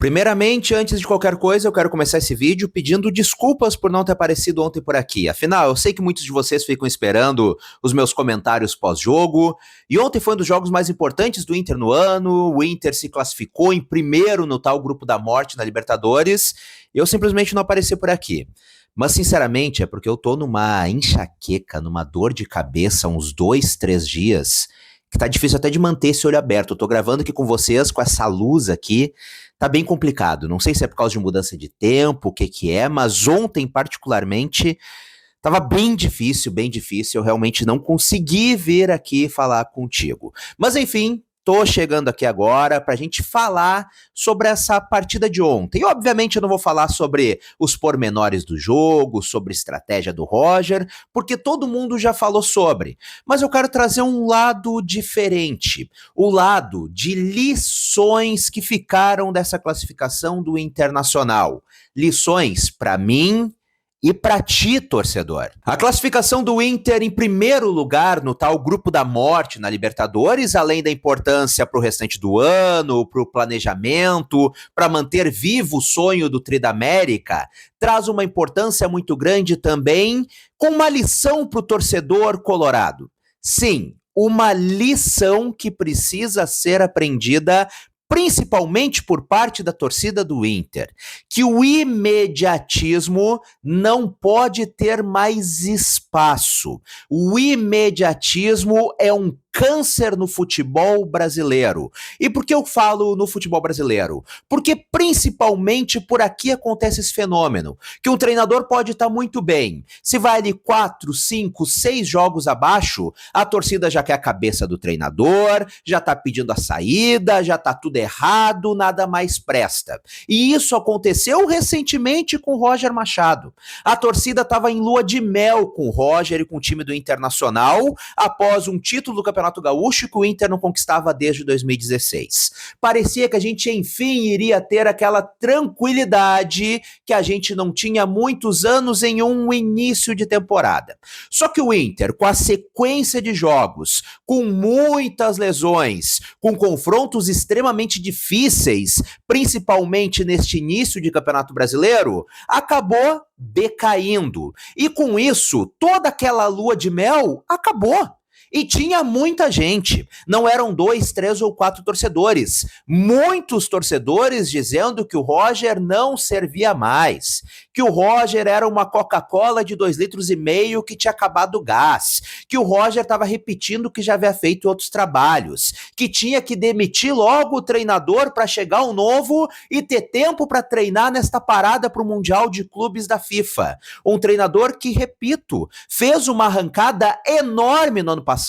Primeiramente, antes de qualquer coisa, eu quero começar esse vídeo pedindo desculpas por não ter aparecido ontem por aqui. Afinal, eu sei que muitos de vocês ficam esperando os meus comentários pós-jogo, e ontem foi um dos jogos mais importantes do Inter no ano. O Inter se classificou em primeiro no tal grupo da morte na Libertadores, e eu simplesmente não apareci por aqui. Mas, sinceramente, é porque eu tô numa enxaqueca, numa dor de cabeça há uns 2, 3 dias, que tá difícil até de manter esse olho aberto. Eu tô gravando aqui com vocês, com essa luz aqui, tá bem complicado. Não sei se é por causa de mudança de tempo, o que que é, mas ontem, particularmente, tava bem difícil, bem difícil. Eu realmente não consegui vir aqui falar contigo. Mas, enfim, tô chegando aqui agora pra gente falar sobre essa partida de ontem. E, obviamente, eu não vou falar sobre os pormenores do jogo, sobre estratégia do Roger, porque todo mundo já falou sobre. Mas eu quero trazer um lado diferente, o lado de lições que ficaram dessa classificação do Internacional. Lições para mim e pra ti, torcedor. A classificação do Inter em primeiro lugar no tal grupo da morte na Libertadores, além da importância pro restante do ano, pro planejamento, para manter vivo o sonho do Tri da América, traz uma importância muito grande também, com uma lição pro torcedor colorado. Sim, uma lição que precisa ser aprendida principalmente por parte da torcida do Inter, que o imediatismo não pode ter mais espaço. O imediatismo é um câncer no futebol brasileiro. E por que eu falo no futebol brasileiro? Porque principalmente por aqui acontece esse fenômeno, que um treinador pode estar muito bem. Se vai ali 4, 5, 6 jogos abaixo, a torcida já quer a cabeça do treinador, já tá pedindo a saída, já tá tudo errado, nada mais presta. E isso aconteceu recentemente com o Roger Machado. A torcida estava em lua de mel com o Roger e com o time do Internacional, após um título do Campeonato Gaúcho que o Inter não conquistava desde 2016. Parecia que a gente, enfim, iria ter aquela tranquilidade que a gente não tinha há muitos anos em um início de temporada. Só que o Inter, com a sequência de jogos, com muitas lesões, com confrontos extremamente difíceis, principalmente neste início de Campeonato Brasileiro, acabou decaindo. E com isso, toda aquela lua de mel acabou. E tinha muita gente, não eram 2, 3 ou 4 torcedores, muitos torcedores dizendo que o Roger não servia mais, que o Roger era uma Coca-Cola de 2,5 litros que tinha acabado o gás, que o Roger estava repetindo o que já havia feito em outros trabalhos, que tinha que demitir logo o treinador para chegar um novo e ter tempo para treinar nesta parada para o Mundial de Clubes da FIFA. Um treinador que, repito, fez uma arrancada enorme no ano passado.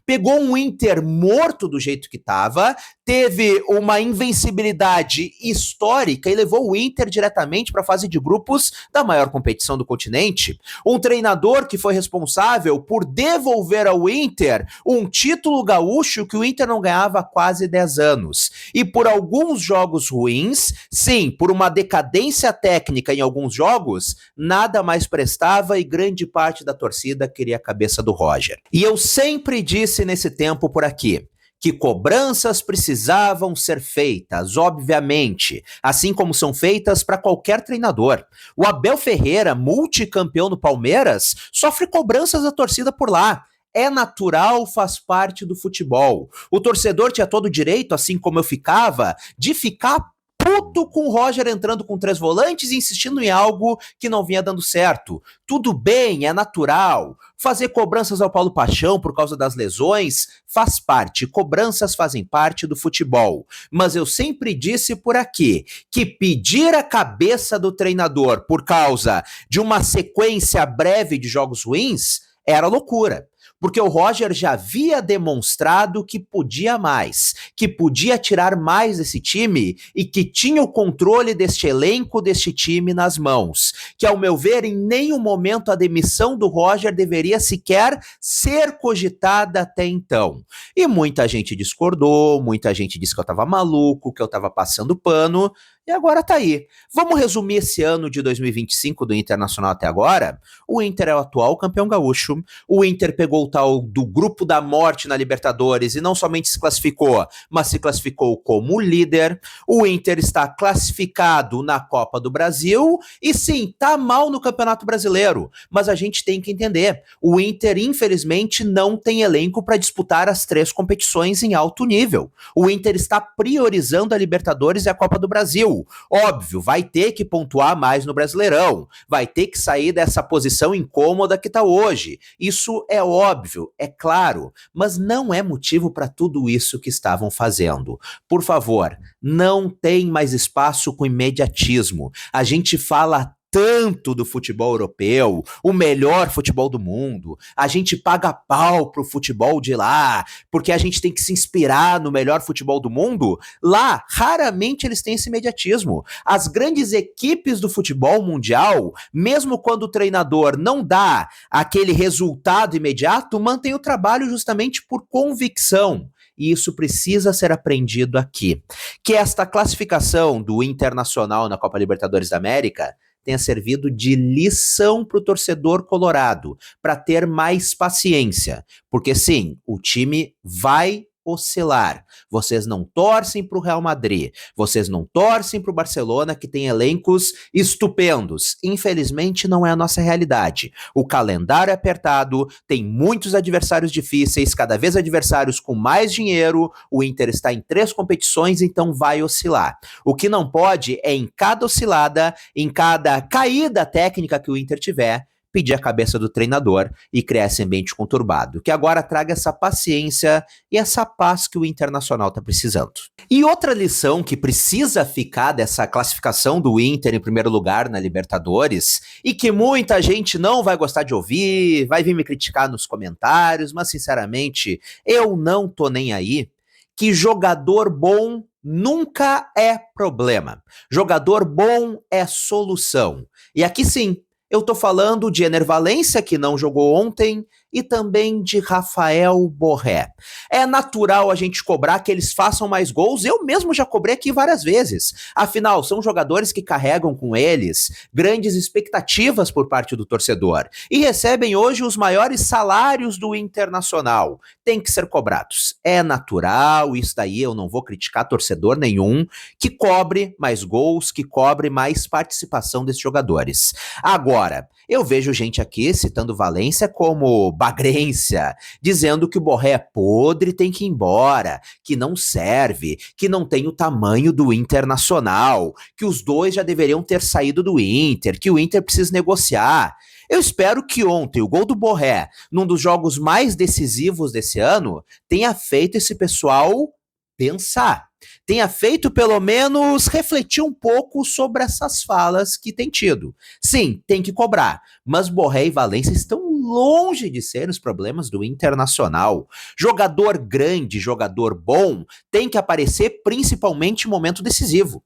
Pegou um Inter morto do jeito que estava, teve uma invencibilidade histórica e levou o Inter diretamente para a fase de grupos da maior competição do continente. Um treinador que foi responsável por devolver ao Inter um título gaúcho que o Inter não ganhava há quase 10 anos. E por alguns jogos ruins, sim, por uma decadência técnica em alguns jogos, nada mais prestava e grande parte da torcida queria a cabeça do Roger. E eu sempre disse nesse tempo por aqui que cobranças precisavam ser feitas, obviamente, assim como são feitas para qualquer treinador. O Abel Ferreira, multicampeão no Palmeiras, sofre cobranças da torcida por lá. É natural, faz parte do futebol. O torcedor tinha todo o direito, assim como eu ficava, de ficar puto com o Roger entrando com 3 volantes e insistindo em algo que não vinha dando certo. Tudo bem, é natural. Fazer cobranças ao Paulo Paixão por causa das lesões faz parte. Cobranças fazem parte do futebol. Mas eu sempre disse por aqui que pedir a cabeça do treinador por causa de uma sequência breve de jogos ruins era loucura. Porque o Roger já havia demonstrado que podia mais, que podia tirar mais desse time e que tinha o controle deste elenco, deste time nas mãos. Que, ao meu ver, em nenhum momento a demissão do Roger deveria sequer ser cogitada até então. E muita gente discordou, muita gente disse que eu estava maluco, que eu estava passando pano. E agora tá aí. Vamos resumir esse ano de 2025 do Internacional até agora? O Inter é o atual campeão gaúcho. O Inter pegou o tal do grupo da morte na Libertadores e não somente se classificou, mas se classificou como líder. O Inter está classificado na Copa do Brasil e sim, tá mal no Campeonato Brasileiro. Mas a gente tem que entender, o Inter infelizmente não tem elenco para disputar as 3 competições em alto nível. O Inter está priorizando a Libertadores e a Copa do Brasil. Óbvio, vai ter que pontuar mais no Brasileirão, vai ter que sair dessa posição incômoda que tá hoje. Isso é óbvio, é claro, mas não é motivo para tudo isso que estavam fazendo. Por favor, não tem mais espaço com imediatismo. A gente fala tanto do futebol europeu, o melhor futebol do mundo, a gente paga pau pro futebol de lá, porque a gente tem que se inspirar no melhor futebol do mundo. Lá, raramente eles têm esse imediatismo. As grandes equipes do futebol mundial, mesmo quando o treinador não dá aquele resultado imediato, mantém o trabalho justamente por convicção. E isso precisa ser aprendido aqui. Que esta classificação do Internacional na Copa Libertadores da América tenha servido de lição para o torcedor colorado, para ter mais paciência. Porque sim, o time vai oscilar. Vocês não torcem para o Real Madrid, vocês não torcem para o Barcelona, que tem elencos estupendos. Infelizmente, não é a nossa realidade. O calendário é apertado, tem muitos adversários difíceis, cada vez adversários com mais dinheiro. O Inter está em 3 competições, então vai oscilar. O que não pode é, em cada oscilada, em cada caída técnica que o Inter tiver, pedir a cabeça do treinador e criar esse ambiente conturbado, que agora traga essa paciência e essa paz que o Internacional está precisando. E outra lição que precisa ficar dessa classificação do Inter em primeiro lugar na Libertadores, e que muita gente não vai gostar de ouvir, vai vir me criticar nos comentários, mas sinceramente, eu não tô nem aí, que jogador bom nunca é problema. Jogador bom é solução. E aqui sim, eu tô falando de Ener Valencia, que não jogou ontem, e também de Rafael Borré. É natural a gente cobrar que eles façam mais gols, eu mesmo já cobrei aqui várias vezes. Afinal, são jogadores que carregam com eles grandes expectativas por parte do torcedor e recebem hoje os maiores salários do Internacional. Tem que ser cobrados. É natural, isso daí eu não vou criticar torcedor nenhum que cobre mais gols, que cobre mais participação desses jogadores. Agora, eu vejo gente aqui citando Valência como bagrência, dizendo que o Borré é podre, tem que ir embora, que não serve, que não tem o tamanho do Internacional, que os dois já deveriam ter saído do Inter, que o Inter precisa negociar. Eu espero que ontem o gol do Borré, num dos jogos mais decisivos desse ano, tenha feito esse pessoal pensar. Tenha feito, pelo menos, refletir um pouco sobre essas falas que tem tido. Sim, tem que cobrar, mas Borré e Valência estão longe de ser os problemas do Internacional. Jogador grande, jogador bom, tem que aparecer principalmente em momento decisivo.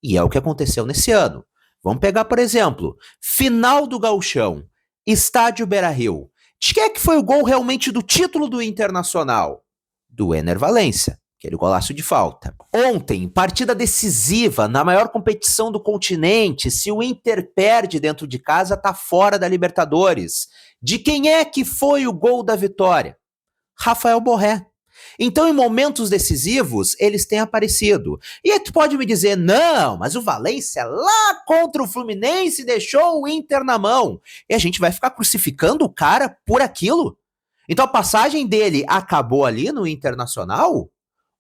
E é o que aconteceu nesse ano. Vamos pegar, por exemplo, final do Gauchão, Estádio Beira-Rio. De quem é que foi o gol realmente do título do Internacional? Do Ener Valencia. Aquele golaço de falta. Ontem, partida decisiva na maior competição do continente. Se o Inter perde dentro de casa, tá fora da Libertadores. De quem é que foi o gol da vitória? Rafael Borré. Então, em momentos decisivos, eles têm aparecido. E aí tu pode me dizer, não, mas o Valência lá contra o Fluminense deixou o Inter na mão. E a gente vai ficar crucificando o cara por aquilo? Então a passagem dele acabou ali no Internacional?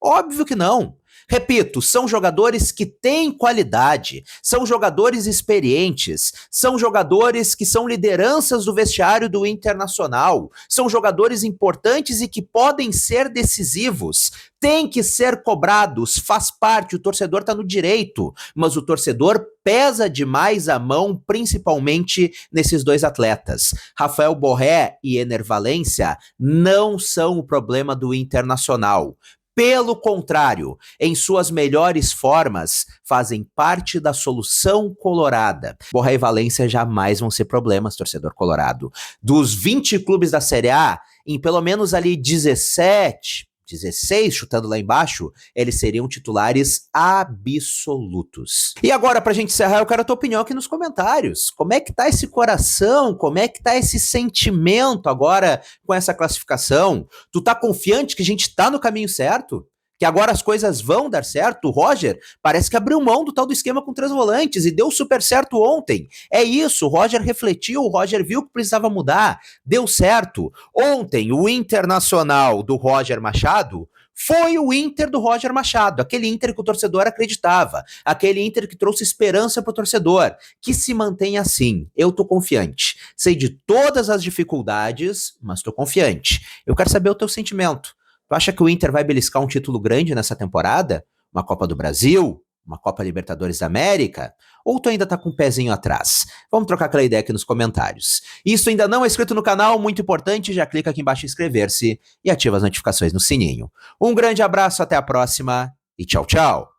Óbvio que não. Repito, são jogadores que têm qualidade, são jogadores experientes, são jogadores que são lideranças do vestiário do Internacional, são jogadores importantes e que podem ser decisivos, têm que ser cobrados, faz parte, o torcedor está no direito, mas o torcedor pesa demais a mão, principalmente nesses dois atletas. Rafael Borré e Ener Valencia não são o problema do Internacional. Pelo contrário, em suas melhores formas, fazem parte da solução colorada. Borré e Valência jamais vão ser problemas, torcedor colorado. Dos 20 clubes da Série A, em pelo menos ali 17, 16, chutando lá embaixo, eles seriam titulares absolutos. E agora, pra gente encerrar, eu quero a tua opinião aqui nos comentários. Como é que tá esse coração? Como é que tá esse sentimento agora com essa classificação? Tu tá confiante que a gente tá no caminho certo? Que agora as coisas vão dar certo? O Roger parece que abriu mão do tal do esquema com 3 volantes e deu super certo ontem. É isso, o Roger refletiu, o Roger viu que precisava mudar, deu certo. Ontem, o Internacional do Roger Machado foi o Inter do Roger Machado, aquele Inter que o torcedor acreditava, aquele Inter que trouxe esperança pro torcedor, que se mantém assim. Eu tô confiante. Sei de todas as dificuldades, mas tô confiante. Eu quero saber o teu sentimento. Tu acha que o Inter vai beliscar um título grande nessa temporada? Uma Copa do Brasil? Uma Copa Libertadores da América? Ou tu ainda tá com um pezinho atrás? Vamos trocar aquela ideia aqui nos comentários. Isso ainda não é inscrito no canal, muito importante, já clica aqui embaixo em inscrever-se e ativa as notificações no sininho. Um grande abraço, até a próxima e tchau, tchau!